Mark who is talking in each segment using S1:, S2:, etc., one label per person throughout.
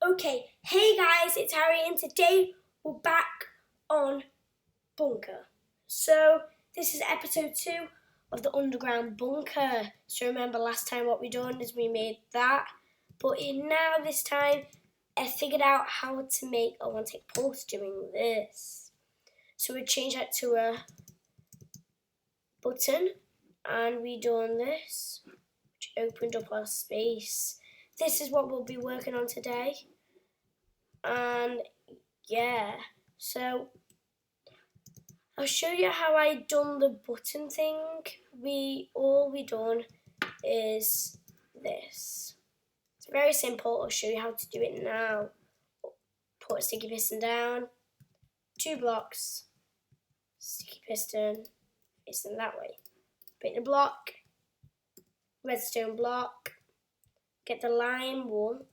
S1: Okay, hey guys, it's Harry and today we're back on Bunker. So this is episode 2 of the underground bunker. So remember last time what we done is we made that, but this time I figured out how to make a one-take post doing this. So we changed that to a button and we done this, which opened up our space. This is what we'll be working on today. And yeah, so I'll show you how I done the button thing. All we done is this. It's very simple. I'll show you how to do it now. Put a sticky piston down, 2 blocks, sticky piston that way. Pick the block, redstone block, get the lime wool,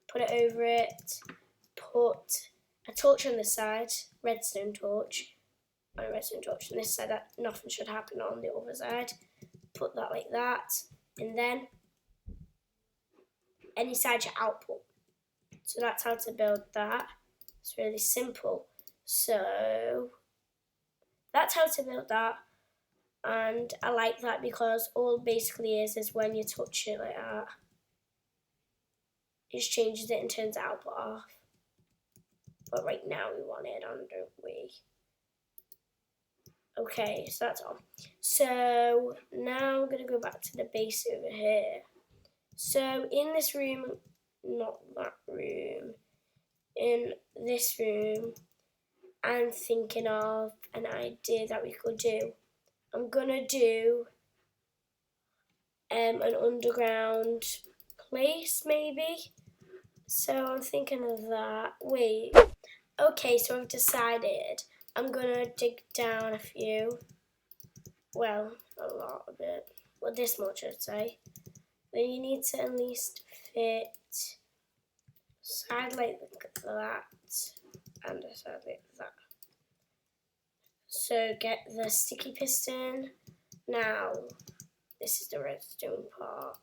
S1: put it over it, put a torch on the side, redstone torch, on a redstone torch on this side, that nothing should happen on the other side. Put that like that, and then any side you output. So that's how to build that. It's really simple. So that's how to build that, and I like that because all it basically is when you touch it like that, it just changes it and turns the output off. But right now we want it on, don't we? Okay, so that's on. So now I'm going to go back to the base over here. So in this room, not that room, in this room, I'm thinking of an idea that we could do. I'm going to do an underground place maybe. So I'm thinking of that. Wait. Okay, so I've decided I'm going to dig down a few. Well, a lot of it. Well, this much I'd say. Then you need to at least fit side like that and a side like that. So get the sticky piston. Now, this is the redstone part.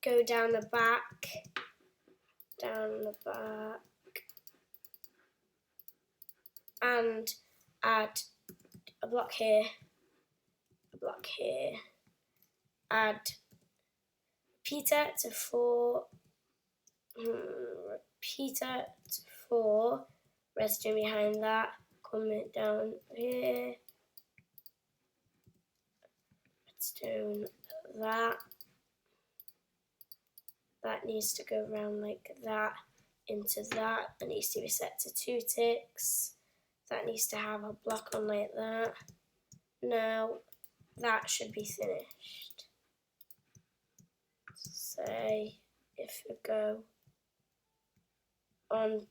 S1: Go down the back, and add a block here, add repeater to 4, redstone behind that, coming down here, redstone that needs to go around like that, into that needs to be set to 2 ticks, that needs to have a block on like that. Now that should be finished. Say if we go on,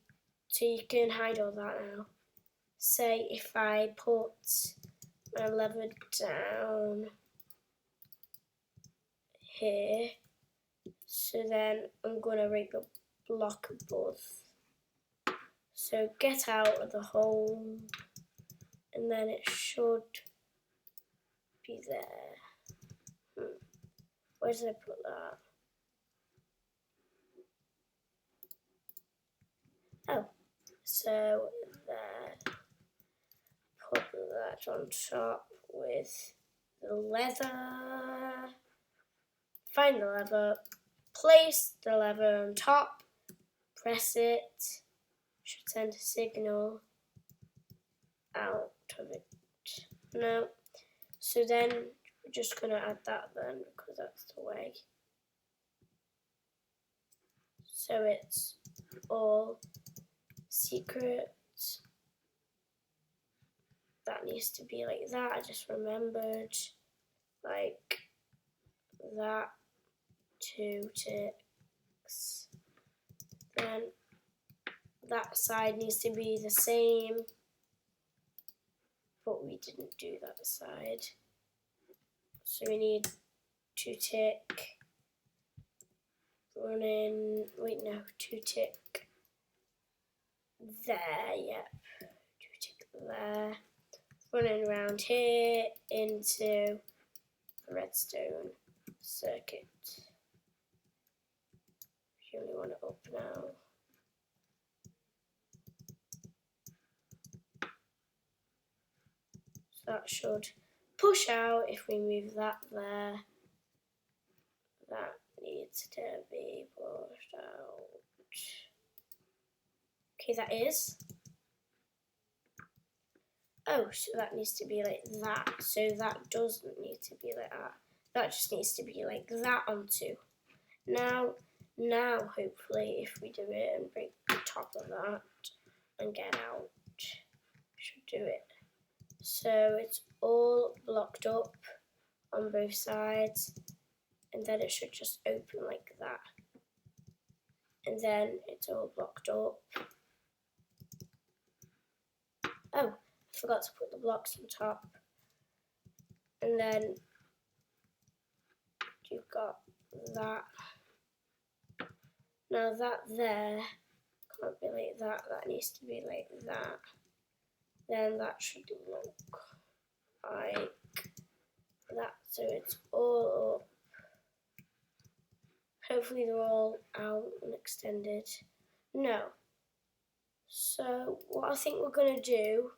S1: so you can hide all that now. Say if I put my lever down here, so then I'm going to make a block above. So get out of the hole, and then it should be there. Where did I put that? Oh, so there. Put that on top with the lever. Find the lever, place the lever on top, press it, should send a signal out of it. No. So then we're just going to add that then, because that's the way. So it's all secret. That needs to be like that. I just remembered. Like that. 2 ticks. Then that side needs to be the same, but we didn't do that side. So we need 2 tick. Running. Wait, no, 2 tick. There, yep. 2 tick there. Running around here into the redstone circuit. You only want it up now. that should push out if we move that there. That needs to be pushed out. Okay, that is. Oh, so that needs to be like that. So that doesn't need to be like that. That just needs to be like that on two. Now, hopefully, if we do it and break the top of that and get out, should do it. So it's all blocked up on both sides, and then it should just open like that. And then it's all blocked up. Oh, I forgot to put the blocks on top. And then you've got that. Now that there can't be like that, that needs to be like that. Then that should look like that, so it's all up. Hopefully they're all out and extended. No. So what I think we're going to do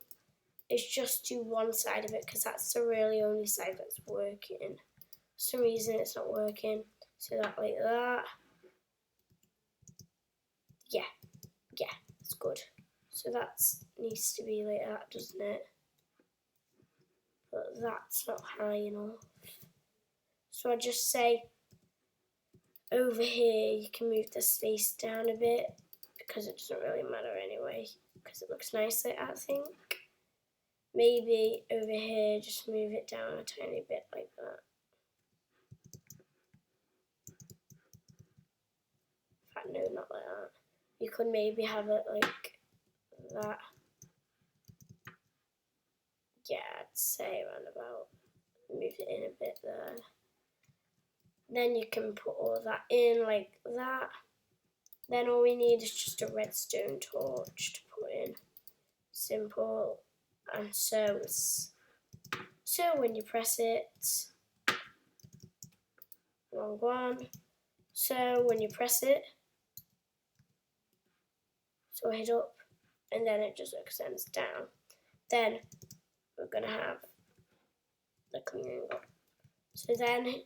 S1: is just do one side of it, because that's the really only side that's working. For some reason it's not working. So that like that. Yeah, that's good. So that needs to be like that, doesn't it? But that's not high enough. So I just say over here you can move the space down a bit, because it doesn't really matter anyway, because it looks nice like that, I think. Maybe over here just move it down a tiny bit like that. In fact, no, not like that. You could maybe have it like that. Yeah, I'd say around about. Move it in a bit there. Then you can put all that in like that. Then all we need is just a redstone torch to put in. Simple. And so when you press it, wrong one. So when you press it, so hit up, and then it just extends down. Then we're gonna have the coming up. So then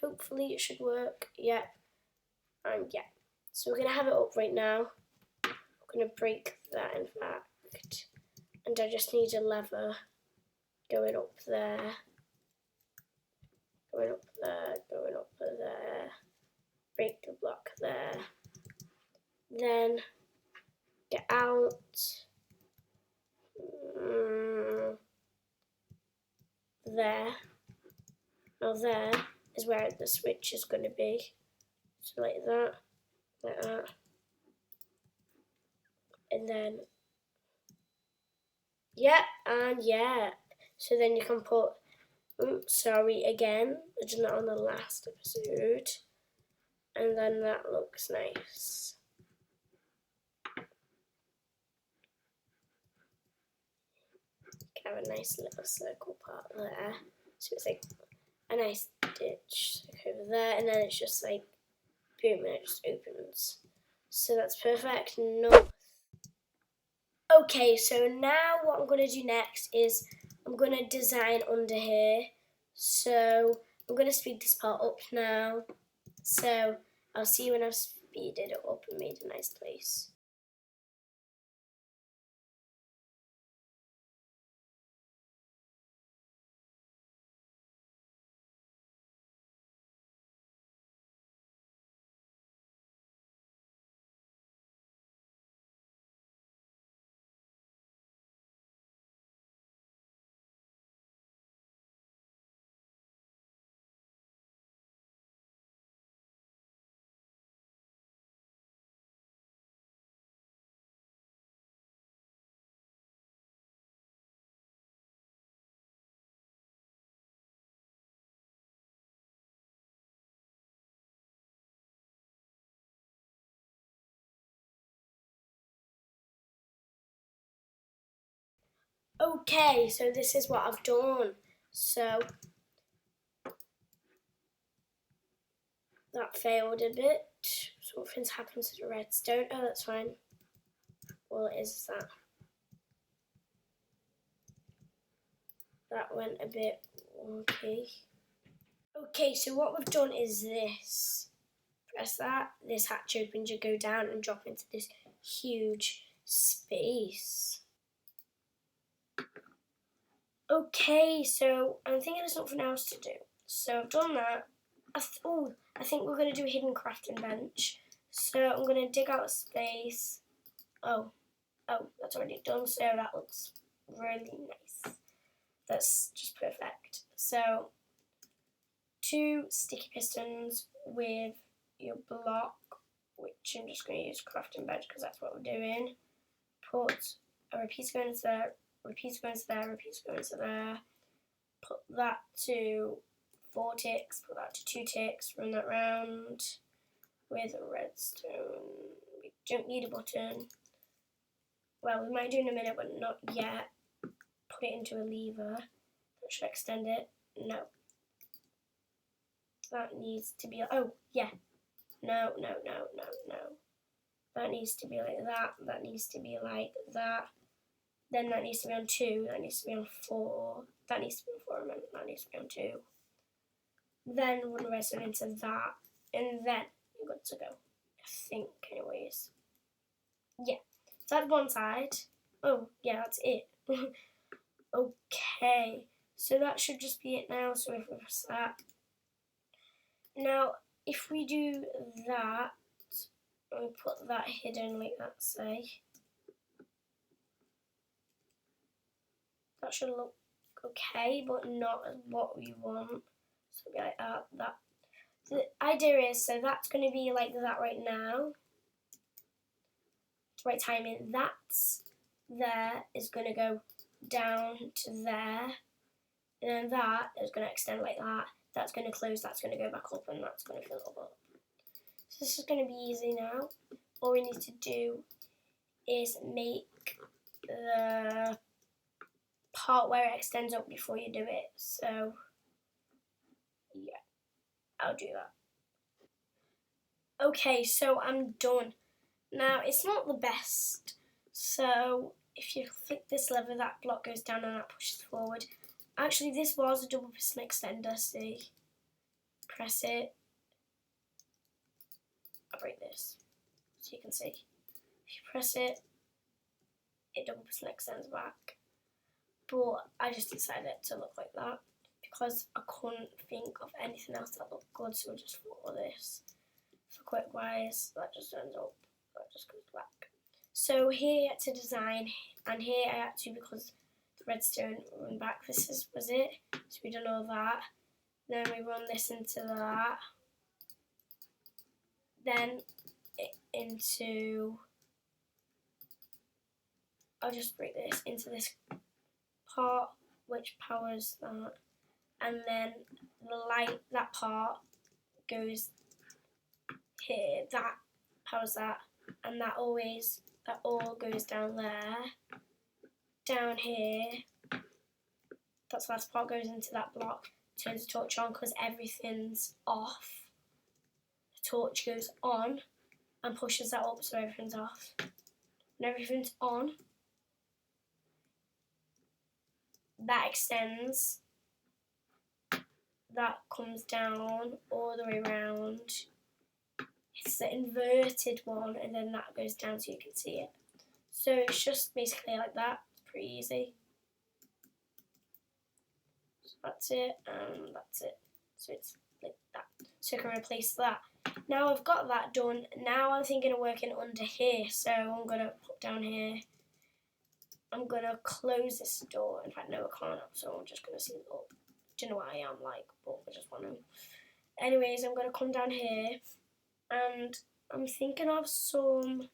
S1: hopefully it should work. Yeah, and yeah. So we're gonna have it up right now. We're gonna break that, in fact, and I just need a lever going up there, going up there, going up there. Break the block there. Then get out. There. Now there is where the switch is going to be. So like that, like that. And then, yeah, and yeah. So then you can put, sorry again, I did that on the last episode. And then that looks nice. Have a nice little circle part there. So it's like a nice ditch over there, and then it's just like boom, and it just opens. So that's perfect. North. Okay, so now what I'm going to do next is I'm going to design under here. So I'm going to speed this part up now. So I'll see you when I've speeded it up and made a nice place. Okay, so this is what I've done. So that failed a bit. Something's happened to the redstone. Oh, that's fine. All it is that. That went a bit wonky. Okay, so what we've done is this. Press that, this hatch opens, you go down and drop into this huge space. Okay, so I'm thinking there's something else to do. So I've done that. I think we're going to do a hidden crafting bench. So I'm going to dig out a space. Oh, that's already done, so that looks really nice. That's just perfect. So 2 sticky pistons with your block, which I'm just going to use crafting bench because that's what we're doing. Put a repeater going into there, repeater going into there, repeater going into there. Put that to 4 ticks, put that to 2 ticks, run that round with a redstone. We don't need a button. Well, we might do in a minute, but not yet. Put it into a lever. That should extend it. No. That needs to be, oh, yeah. No. That needs to be like that. That needs to be like that. Then that needs to be on 2. That needs to be on 4. That needs to be on 4. And that needs to be on 2. Then run redstone into that. And then you're good to go. I think, anyways. Yeah. So that's one side. Oh, yeah, that's it. Okay. So that should just be it now. So if we press that. Now, if we do that, and we put that hidden like that, say, that should look okay, but not what we want. So it'll be like that. The idea is, so that's going to be like that right now. Right timing. That's there is going to go down to there, and then that is going to extend like that. That's going to close. That's going to go back up, and that's going to fill up. So this is going to be easy now. All we need to do is make the part where it extends up before you do it. So yeah, I'll do that. Okay, so I'm done. Now it's not the best. So if you flick this lever, that block goes down and that pushes forward. Actually, this was a double piston extender. See, press it. I'll break this so you can see. If you press it, it double piston extends back. But I just decided it to look like that because I couldn't think of anything else that looked good, so I just thought of this. For quick wise, that just turns up, that just goes back. So here to design, and here I had to, because the redstone run back, this was it. So we done all that. Then we run this into that. Then into, I'll just break this into this part which powers that, and then the light, that part goes here, that powers that, and that all goes down there, down here. That's the last part goes into that block, turns the torch on because everything's off. The torch goes on and pushes that up so everything's off. When everything's on, that extends, that comes down all the way around. It's the inverted one, and then that goes down so you can see it. So it's just basically like that. It's pretty easy. So that's it, and that's it. So it's like that. So I can replace that. Now I've got that done. Now I'm thinking of working under here. So I'm going to put down here. I'm going to close this door. In fact, no, I can't. So I'm just going to see it up. Don't know what I am like, but I just want to. Anyways, I'm going to come down here. And I'm thinking of some,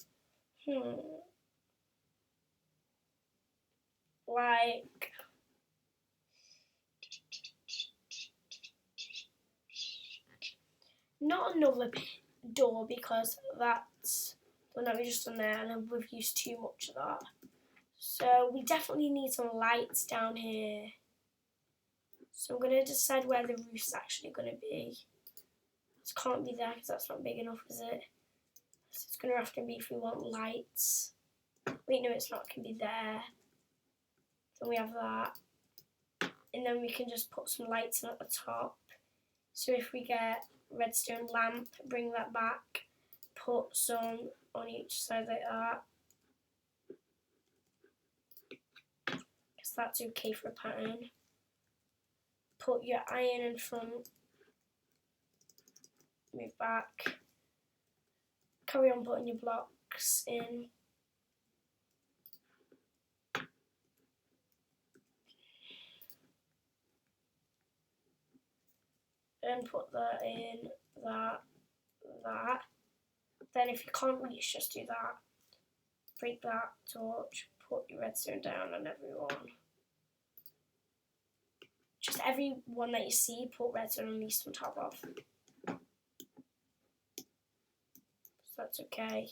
S1: like, not another door because that's the one that we just done there and we've used too much of that. So we definitely need some lights down here. So I'm going to decide where the roof's actually going to be. It can't be there because that's not big enough, is it? So it's going to have to be if we want lights. Wait, no, it's not. It can be there. Then we have that. and then we can just put some lights in at the top. So if we get redstone lamp, bring that back, put some on each side like that. Because that's okay for a pattern. Put your iron in front, move back, carry on putting your blocks in. Then put that in, that. Then if you can't reach, just do that. Break that torch, put your redstone down on everyone. Just every one that you see, put redstone at least on top of. So that's okay.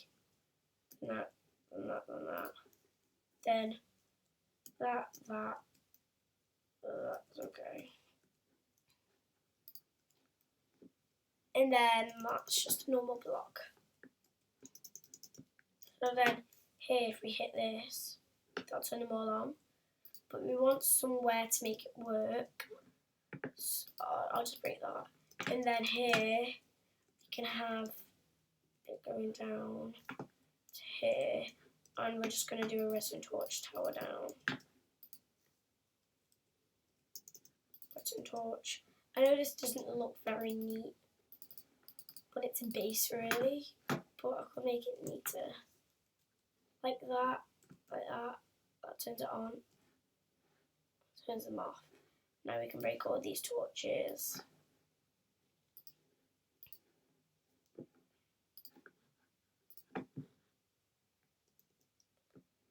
S1: And that, and that, and that. Then that. That's okay. And then that's just a normal block. So then here, if we hit this, that'll turn them all on. But we want somewhere to make it work. So I'll just break that. And then here, we can have it going down to here. And we're just going to do a redstone torch tower down. Redstone torch. I know this doesn't look very neat, but it's a base really. But I could make it neater. Like that, like that. That turns it on. Turns them off. Now we can break all these torches.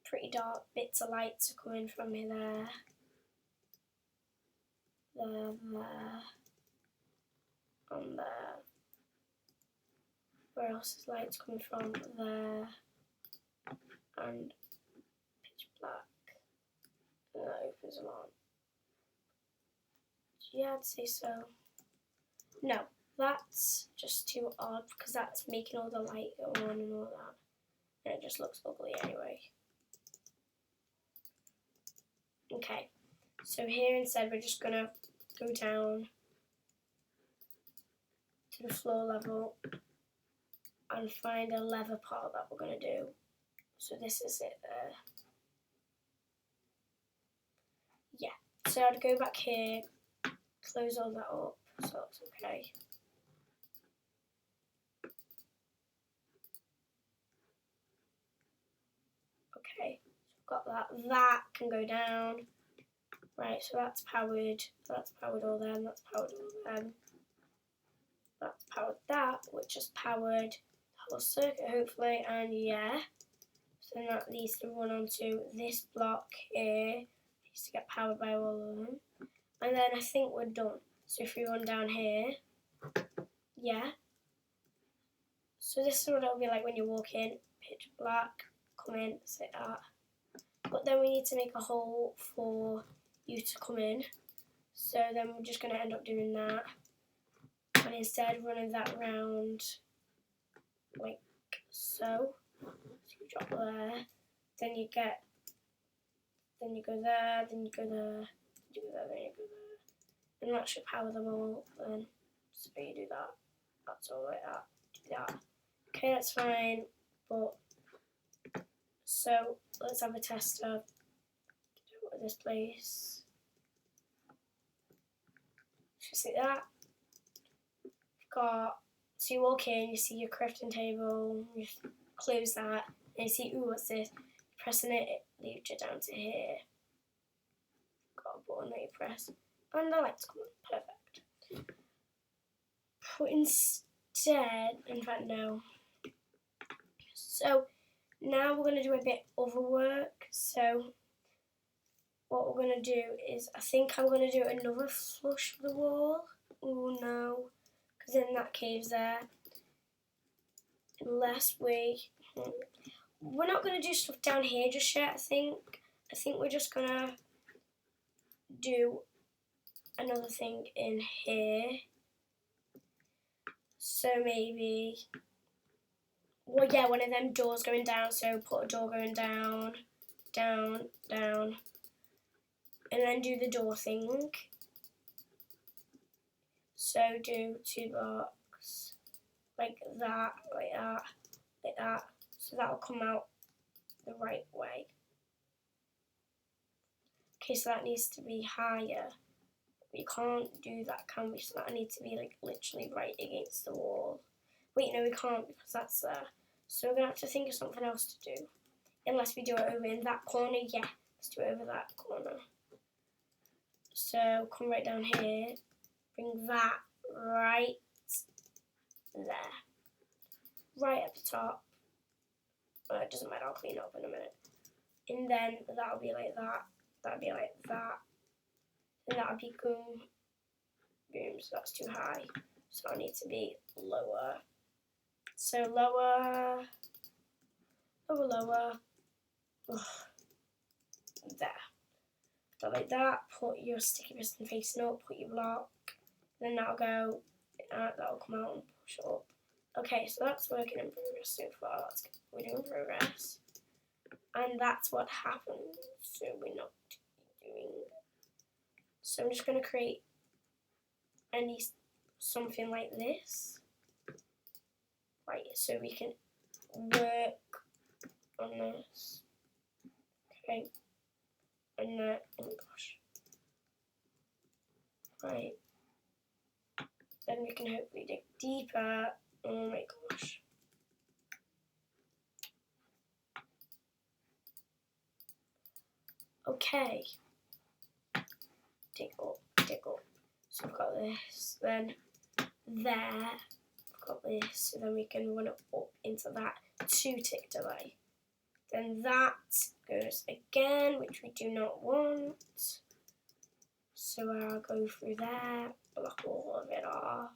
S1: Pretty dark bits of lights are coming from here, there. And there. Where else is lights coming from? There. And pitch black. And that opens them on. Yeah, I'd say so. No, that's just too odd because that's making all the light go on and all that. And it just looks ugly anyway. Okay, so here instead we're just going to go down to the floor level and find a leather part that we're going to do. So this is it there. Yeah, so I'd go back here, close all that up, so that's okay. Okay, so I've got that. That can go down. Right, so that's powered all them, that's powered all them. That's powered that, which has powered the whole circuit hopefully, and yeah. So that needs to run onto this block here. It needs to get powered by all of them. And then I think we're done. So if we run down here, yeah. So this is what it'll be like when you walk in, pitch black, come in, sit that. But then we need to make a hole for you to come in. So then we're just going to end up doing that. And instead running that round like so. So you drop there, then you go there, then you go there, then you go there, then you go there. And that should power them all then. So you do that. That's all like that. Do that. Okay, that's fine. But so let's have a tester. Do it with this place. Just like that. So you walk in, you see your crafting table, you close that, and you see, ooh, what's this? Pressing it, it leads you down to here. Got a button that you press, and the lights come on. Perfect. But instead, in fact, no. So now we're going to do a bit of work. So what we're going to do is, I think I'm going to do another flush for the wall. Oh no. Because then that cave's there. Unless we're not going to do stuff down here just yet, I think we're just going to do another thing in here. So maybe, well yeah, one of them doors going down, so put a door going down, down, down. and then do the door thing. So do 2 blocks like that, like that, like that. So that'll come out the right way. Okay, so that needs to be higher. We can't do that, can we? So that needs to be like literally right against the wall. Wait, no, we can't because that's there. So we're gonna have to think of something else to do. Unless we do it over in that corner, yeah. Let's do it over that corner. So come right down here, bring that right there. Right at the top. It doesn't matter, I'll clean it up in a minute. And then that'll be like that. That'll be like that. And that'll be boom. Boom, so that's too high. So I need to be lower. So lower. Lower, lower. Ugh. There. So like that, put your sticky piston facing up, put your block. Then that'll go, that'll come out and push it up. Okay, so that's working in progress so far. That's good. We're doing progress. And that's what happens. So we're not doing. So I'm just going to create something like this. Right, so we can work on this. Okay. And oh my gosh. Right. Then we can hopefully dig deeper. Oh my gosh. Okay. Dig up, dig up. So we've got this, then there, we've got this, so then we can run it up into that 2-tick delay. Then that goes again, which we do not want. So I'll go through there, block all of it off.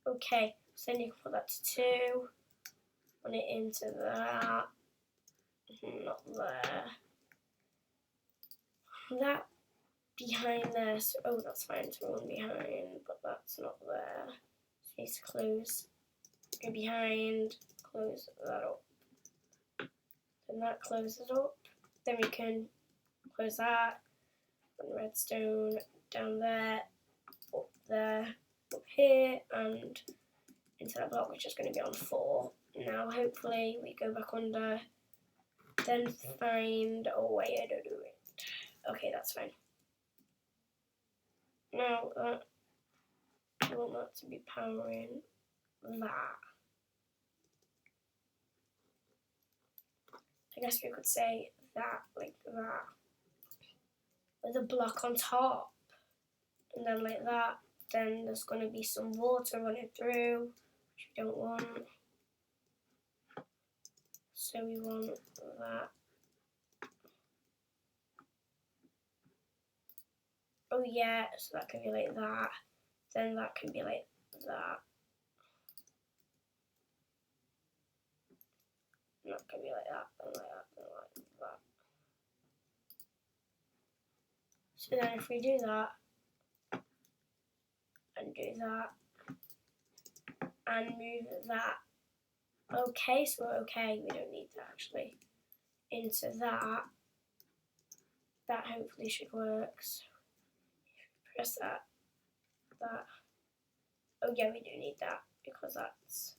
S1: Okay, so then you can put that to 2, run it into that, not there, that behind there, so, oh that's fine to run behind, but that's not there, so you need to close, go behind, close that up, then that closes up, then we can close that, run redstone down there, up here, and into that block, which is going to be on 4. Now, hopefully, we go back under, then find a way to do it. Okay, that's fine. Now, I want that to be powering that. I guess we could say that, like that, with a block on top, and then like that. Then there's going to be some water running through, which we don't want. So we want that. Oh yeah, so that can be like that. Then that can be like that. And that can be like that, and like that, and like that. So then if we do that, and do that, and move that. Okay, so we're okay, we don't need that actually. Into that. That hopefully should work. So press that. Oh yeah, we do need that because that's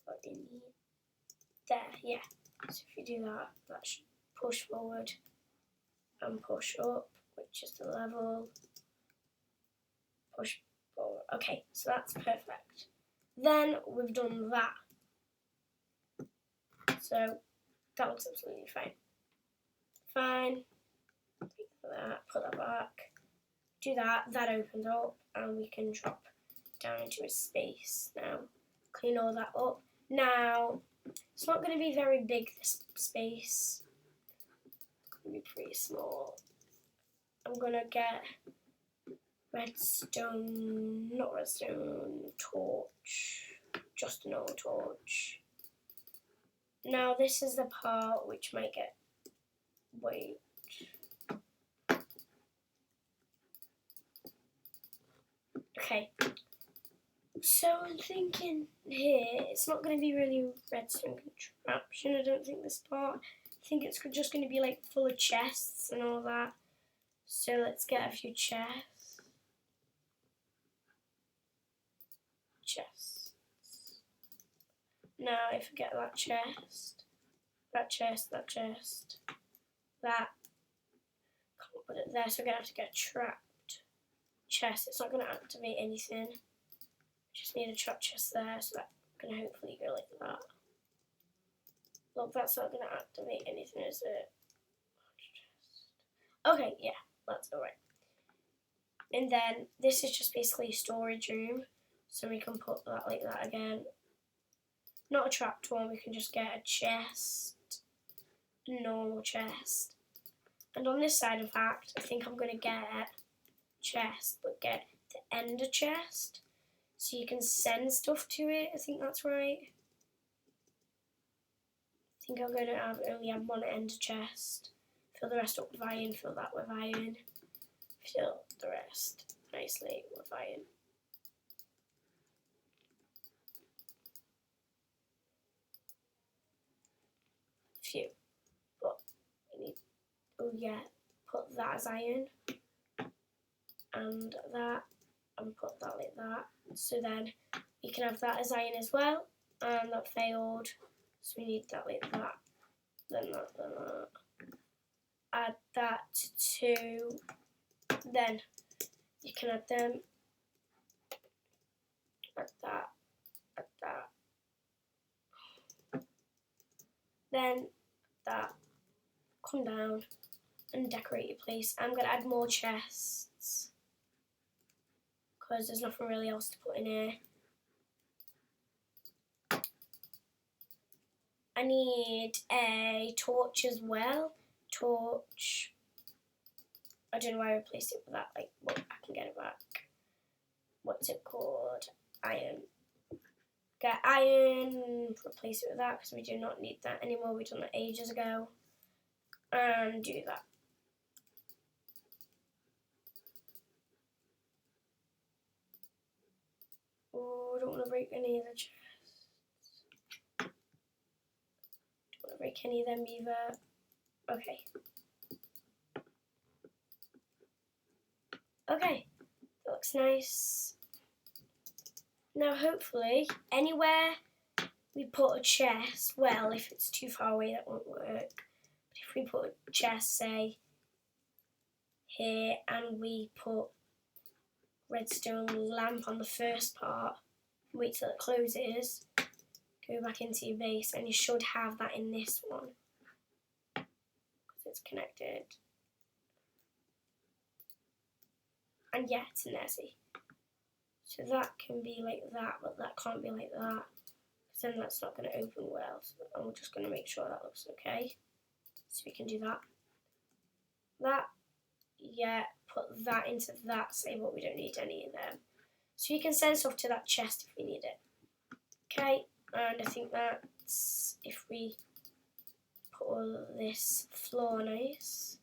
S1: what we need. There, yeah. So if you do that, that should push forward and push up, which is the level. Push forward. Okay, so that's perfect. Then we've done that. So that looks absolutely fine. Fine. Take that, put that back. Do that, that opens up, and we can drop down into a space now. Clean all that up. Now, it's not going to be very big, this space, going to be pretty small. I'm going to get redstone, not redstone, torch, just a normal torch. Now this is the part which might get, wait. Okay, so I'm thinking here, it's not going to be really redstone contraption, I don't think this part. I think it's just going to be like full of chests and all that. So let's get a few chests. Now I forget that chest. That chest. That. Can't put it there, so we're going to have to get a trapped chest. It's not going to activate anything. Just need a trap chest there, so that can hopefully go like that. Look, that's not going to activate anything, is it? Okay, yeah, that's alright. And then this is just basically a storage room, so we can put that like that again. Not a trapped one, we can just get a chest, a normal chest. And on this side, in fact, I think I'm going to get a chest, but get the ender chest. So you can send stuff to it, I think that's right. I think I'm going to only have one ender chest. Fill the rest up with iron, fill that with iron. Fill the rest nicely with iron. Phew. But we need, oh yeah, put that as iron. And that, and put that like that. So then we can have that as iron as well. And that failed. So we need that like that. Then that, then that. Add that to, then you can add them. Add that, add that. Then that. Come down and decorate your place. I'm going to add more chests, because there's nothing really else to put in here. I need a torch as well. Torch. I don't know why I replaced it with that. Like, well, I can get it back. What's it called? Iron. Get iron. Replace it with that because we do not need that anymore. We've done that ages ago. And do that. Oh, I don't want to break any of the chests. Don't want to break any of them either. Okay. Okay, that looks nice. Now hopefully, anywhere we put a chest, well, if it's too far away that won't work. But if we put a chest, say, here, and we put redstone lamp on the first part, wait till it closes, go back into your base, and you should have that in this one. Because it's connected. And yeah, it's in there, see. So that can be like that, but that can't be like that. Because then that's not going to open well. So I'm just going to make sure that looks okay. So we can do that. That, yeah, put that into that, say, but we don't need any of them. So you can send stuff to that chest if we need it. Okay, and I think that's, if we put all this floor nice,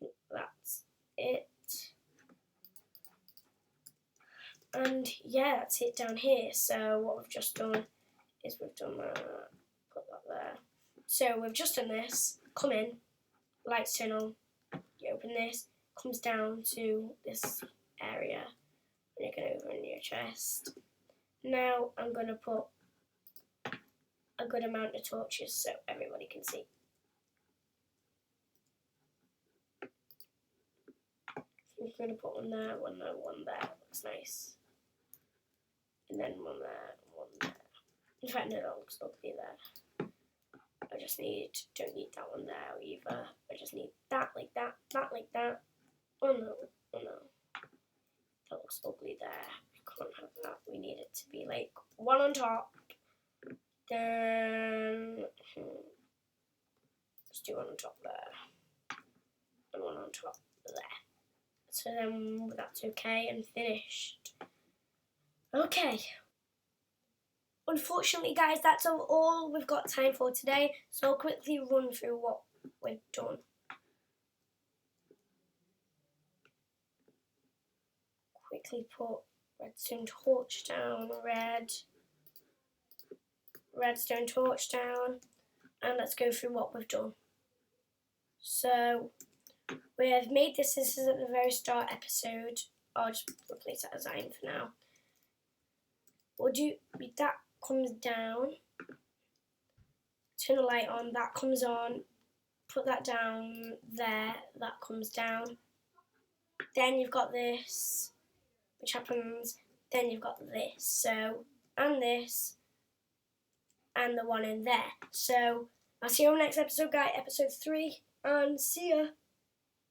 S1: I think that's it. And yeah, that's it down here. So what we've just done is we've done that, put that there. So we've just done this, come in, lights turn on, you open this, comes down to this area, and you can open your chest. Now I'm going to put a good amount of torches so everybody can see. I'm going to put one there, one there, one there, looks nice. And then one there, one there. In fact, no, that looks ugly there. I just don't need that one there either. I just need that like that like that. Oh no, oh no. That looks ugly there. We can't have that. We need it to be like one on top. Then, let's do one on top there. and one on top there. So then that's okay and finished. Okay. Unfortunately, guys, that's all we've got time for today. So I'll quickly run through what we've done. Quickly put redstone torch down, redstone torch down, and let's go through what we've done. So we have made this is at the very start episode. I'll just replace that as iron for now. We'll do that comes down. Turn the light on, that comes on. Put that down there, that comes down. Then you've got this, which happens. Then you've got this. So, and this, and the one in there. So I'll see you on the next episode, guys, episode 3, and see ya.